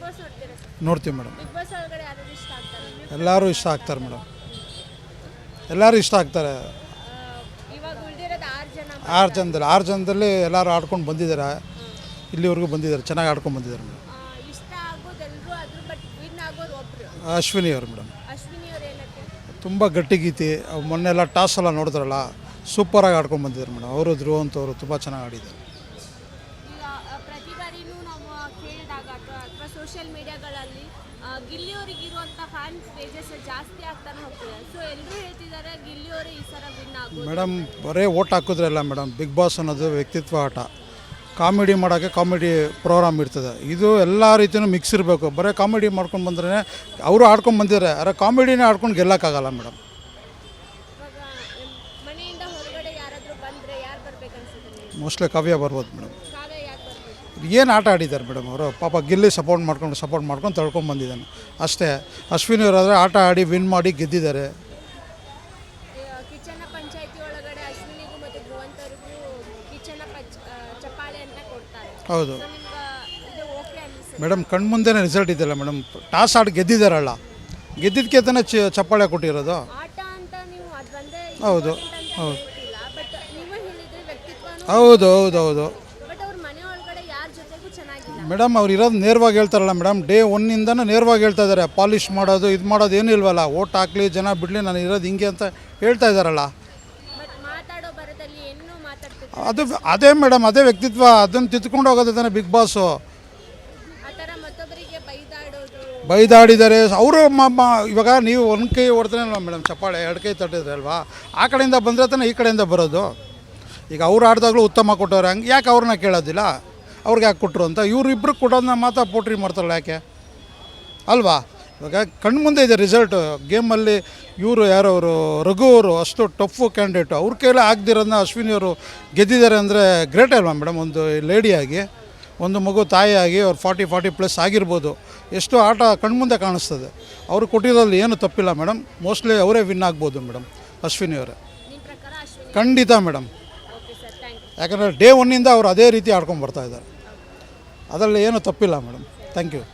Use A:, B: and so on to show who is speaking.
A: Boss ನೋಡ್ತೀರಾ sir?
B: ನೋಡ್ತೀವಿ madam.
A: Big boss ಒಳಗಡೆ ಯಾರು ಇಷ್ಟ ಆಗ್ತಾರೆ?
B: ಎಲ್ಲರೂ ಇಷ್ಟ ಆಗ್ತಾರೆ ಮೇಡಮ್, ಎಲ್ಲರೂ ಇಷ್ಟ ಆಗ್ತಾರೆ.
A: ಇವಾಗ ಉಳಿದಿರೋದು 6 ಜನ.
B: 6 ಜನದಲ್ಲಿ ಎಲ್ಲರೂ ಆಡ್ಕೊಂಡು ಬಂದಿದ್ದಾರೆ, ಇಲ್ಲಿವರೆಗೂ ಬಂದಿದ್ದಾರೆ, ಚೆನ್ನಾಗಿ ಆಡ್ಕೊಂಡು ಬಂದಿದ್ದಾರೆ ಮೇಡಮ್.
A: ಇಷ್ಟ ಆಗೋದು ಎಲ್ಲರೂ ಆದ್ರು, ಬಟ್ ವಿನ್ ಆಗೋರು ಒಬ್ರು,
B: ಅಶ್ವಿನಿ ಅವರು ಮೇಡಮ್.
A: ಅಶ್ವಿನಿ ಅವ್ರು. ಏನಕ್ಕೆ?
B: ತುಂಬ ಗಟ್ಟಿಗೀತಿ. ಮೊನ್ನೆಲ್ಲ ಟಾಸ್ ಎಲ್ಲ ನೋಡಿದ್ರಲ್ಲ, ಸೂಪರಾಗಿ ಆಡ್ಕೊಂಡು ಬಂದಿದ್ದಾರೆ ಮೇಡಮ್. ಅವರು ಧ್ರುವ ಅಂತವರು ತುಂಬ ಚೆನ್ನಾಗಿ ಆಡಿದ್ದಾರೆ.
A: ಈಗ ಪ್ರತಿ ಬಾರಿನೂ ನಾವು ಕೇಳಿದಾಗ ಅಥವಾ ಸೋಷಿಯಲ್ ಮೀಡಿಯಾಗಳಲ್ಲಿ ಗಿಲ್ಲಿಯವರಿಗಿರುವಂಥ ಫ್ಯಾನ್ ಪೇಜಸ್ ಜಾಸ್ತಿ ಆಗ್ತಾನೆ ಹೋಗ್ತದೆ. ಸೊ ಎಲ್ಲರೂ ಹೇಳ್ತಿದ್ದಾರೆ ಗಿಲ್ಲಿಯವರೇ ಈ ಸಲ ವಿನ್ ಆಗೋದು.
B: ಮೇಡಮ್ ಬರೀ ಓಟ್ ಹಾಕಿದ್ರೆ ಇಲ್ಲ ಮೇಡಮ್. ಬಿಗ್ ಬಾಸ್ ಅನ್ನೋದು ವ್ಯಕ್ತಿತ್ವ ಆಟ. ಕಾಮಿಡಿ ಮಾಡೋಕ್ಕೆ ಕಾಮಿಡಿ ಪ್ರೋಗ್ರಾಮ್ ಇರ್ತದೆ. ಇದು ಎಲ್ಲ ರೀತಿಯೂ ಮಿಕ್ಸ್ ಇರಬೇಕು. ಬರೀ ಕಾಮಿಡಿ ಮಾಡ್ಕೊಂಡು ಬಂದ್ರೆ ಅವರು ಆಡ್ಕೊಂಡು ಬಂದಿದ್ದಾರೆ, ಆದರೆ ಕಾಮಿಡಿನೇ ಆಡ್ಕೊಂಡು ಗೆಲ್ಲಕ್ಕಾಗಲ್ಲ ಮೇಡಮ್.
A: ಇವಾಗ ಮನೆಯಿಂದ ಹೊರಗಡೆ ಯಾರಾದರೂ ಬಂದರೆ ಯಾರು ಬರ್ಬೇಕನ್ಸುತ್ತೆ?
B: ಮೋಸ್ಟ್ಲಿ ಕಾವ್ಯ ಬರ್ಬೋದು ಮೇಡಮ್.
A: ಕಾವ್ಯ ಯಾಕೆ ಬರ್ಬೇಕು?
B: ಏನು ಆಟ ಆಡಿದ್ದಾರೆ ಮೇಡಮ್ ಅವರು. ಪಾಪ ಗಿಲ್ಲಿ ಸಪೋರ್ಟ್ ಮಾಡ್ಕೊಂಡು ತಳ್ಕೊಂಡು ಬಂದಿದ್ದಾನೆ ಅಷ್ಟೇ. ಅಶ್ವಿನಿ ಅವರಾದರೆ ಆಟ ಆಡಿ ವಿನ್ ಮಾಡಿ ಗೆದ್ದಿದ್ದಾರೆ.
A: ಕಿಚನ ಪಂಚಾಯತಿ ಒಳಗಡೆ ಅಶ್ವಿನಿಗೂ ಮತ್ತು ಧ್ರುವಂತರಿಗೂ ಕಿಚನ ಚಪ್ಪಾಳೆ ಅಂತ ಕೊಡ್ತಾರೆ.
B: ಹೌದು
A: ಸೊ ನಿಮ್ಗೆ ಇದು ಓಕೆ ಅನಿಸುತ್ತೆ?
B: ಮೇಡಮ್, ಕಣ್ಮುಂದೆನೇ ರಿಸಲ್ಟ್ ಇದೆಯಲ್ಲ ಮೇಡಮ್. ಟಾಸ್ ಆಡಿ ಗೆದ್ದಿದ್ದಾರಲ್ಲ, ಗೆದ್ದಿದ್ದಕ್ಕೆ ತಾನೇ ಚಪ್ಪಾಳೆ ಕೊಟ್ಟಿರೋದು.
A: ಆಟ ಅಂತ ನೀವು ಅದು ಬಂದೇ
B: ಹೌದು
A: ಹೌದು. ಬಟ್ ನೀವು ಹೇಳಿದ್ರೆ ವ್ಯಕ್ತಿತ್ವನೂ.
B: ಹೌದು ಹೌದು ಹೌದು
A: ಬಟ್ ಅವ್ರ ಮನೆ ಒಳಗಡೆ ಯಾರ ಜೊತೆಗೂ ಚೆನ್ನಾಗಿಲ್ಲ
B: ಮೇಡಮ್. ಅವ್ರು ಇರೋದು ನೇರವಾಗಿ ಹೇಳ್ತಾರಲ್ಲ ಮೇಡಮ್. ಡೇ ಒನ್ನಿಂದನೂ ನೇರವಾಗಿ ಹೇಳ್ತಾ ಇದ್ದಾರೆ. ಪಾಲಿಷ್ ಮಾಡೋದು ಇದು ಮಾಡೋದು ಏನೂ ಇಲ್ವಲ್ಲ. ಓಟ್ ಹಾಕ್ಲಿ, ಜನ ಬಿಡಲಿ, ನಾನು ಇರೋದು ಹಿಂಗೆ ಅಂತ ಹೇಳ್ತಾ ಇದ್ದಾರಲ್ಲ.
A: ಬಟ್ ಮಾತಾಡೋ ಬರದಲ್ಲಿ ಏನೂ ಮಾತಾಡ್ತಿದ್ರು.
B: ಅದೇ ಮೇಡಮ್, ಅದೇ ವ್ಯಕ್ತಿತ್ವ. ಅದನ್ನು ತಿದ್ಕೊಂಡು ಹೋಗೋದು ತಾನೆ ಬಿಗ್ ಬಾಸು.
A: ಆ ಥರ ಮತ್ತೊಬ್ಬರಿಗೆ ಬೈದಾಡೋದು.
B: ಬೈದಾಡಿದ್ದಾರೆ ಅವರು. ಇವಾಗ ನೀವು ಒಂದು ಕೈ ಹೊಡ್ತಾನೆ ಅಲ್ವಾ ಮೇಡಮ್, ಚಪ್ಪಾಳೆ 2 ಕೈ ತಟ್ಟಿದ್ರೆ ಅಲ್ವಾ, ಆ ಕಡೆಯಿಂದ ಬಂದರೆ ತಾನೆ ಈ ಕಡೆಯಿಂದ ಬರೋದು. ಈಗ ಅವ್ರು ಆಡಿದಾಗಲೂ ಉತ್ತಮ ಕೊಟ್ಟವ್ರೆ, ಹಂಗೆ ಯಾಕೆ ಅವ್ರನ್ನ ಕೇಳೋದಿಲ್ಲ? ಅವ್ರಿಗೆ ಯಾಕೆ ಕೊಟ್ಟರು ಅಂತ ಇವ್ರಿಬ್ರು ಕೊಡೋದನ್ನ ಮಾತ್ರ ಪೋಟ್ರಿ ಮಾಡ್ತಾರಲ್ಲ, ಯಾಕೆ ಅಲ್ವಾ? ಇವಾಗ ಕಣ್ಮುಂದೆ ಇದೆ ರಿಸಲ್ಟು. ಗೇಮಲ್ಲಿ ಇವರು ಯಾರವರು ರಘು ಅವರು ಅಷ್ಟು ಟಫು ಕ್ಯಾಂಡಿಡೇಟು. ಅವ್ರ ಕೈಲೇ ಆಗದಿರೋದನ್ನ ಅಶ್ವಿನಿ ಅವರು ಗೆದ್ದಿದ್ದಾರೆ ಅಂದರೆ ಗ್ರೇಟ್ ಅಲ್ವಾ ಮೇಡಮ್? ಒಂದು ಲೇಡಿಯಾಗಿ, ಒಂದು ಮಗು ತಾಯಿಯಾಗಿ ಅವ್ರು 40+ ಆಗಿರ್ಬೋದು. ಎಷ್ಟು ಆಟ ಕಣ್ಮುಂದೆ ಕಾಣಿಸ್ತದೆ. ಅವರು ಕೊಟ್ಟಿರೋದ್ರಲ್ಲಿ ಏನು ತಪ್ಪಿಲ್ಲ ಮೇಡಮ್. ಮೋಸ್ಟ್ಲಿ ಅವರೇ ವಿನ್ ಆಗ್ಬೋದು ಮೇಡಮ್, ಅಶ್ವಿನಿ ಅವರೇ.
A: ನಿಮ್ಮ ಪ್ರಕಾರ ಅಶ್ವಿನಿ?
B: ಖಂಡಿತ madam.
A: Okay sir, thank you.
B: ಯಾಕಂದರೆ ಡೇ ಒನ್ನಿಂದ ಅವರು ಅದೇ ರೀತಿ ಆಡ್ಕೊಂಡು ಬರ್ತಾಯಿದ್ದಾರೆ. ಅದರಲ್ಲಿ ಏನು ತಪ್ಪಿಲ್ಲ ಮೇಡಮ್. Thank you.